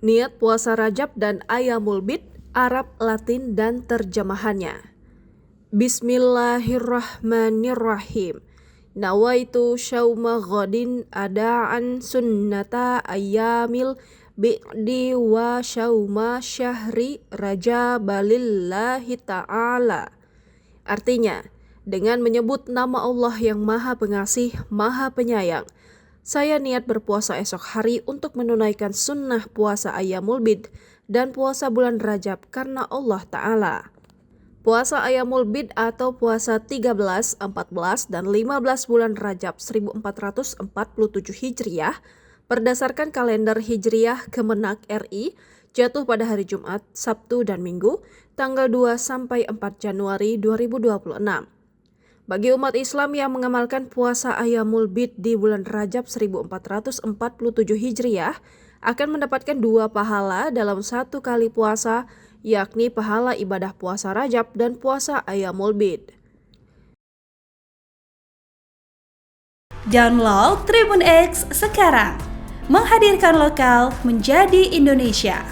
Niat puasa Rajab dan Ayyamul Bid, Arab, Latin, dan terjemahannya. Bismillahirrahmanirrahim. Nawaitu syauma ghadin ada'an sunnata ayyamil bi'di wa syauma syahri rajabalillahi ta'ala. Artinya, dengan menyebut nama Allah yang Maha Pengasih, Maha Penyayang, saya niat berpuasa esok hari untuk menunaikan sunnah puasa Ayyamul Bid dan puasa bulan Rajab karena Allah Ta'ala. Puasa Ayyamul Bid atau puasa 13, 14, dan 15 bulan Rajab 1447 Hijriah berdasarkan kalender Hijriah Kemenak RI jatuh pada hari Jumat, Sabtu, dan Minggu tanggal 2 sampai 4 Januari 2026. Bagi umat Islam yang mengamalkan puasa Ayyamul Bid di bulan Rajab 1447 Hijriah akan mendapatkan 2 pahala dalam 1 kali puasa, yakni pahala ibadah puasa Rajab dan puasa Ayyamul Bid. Download Tribun X sekarang, menghadirkan lokal menjadi Indonesia.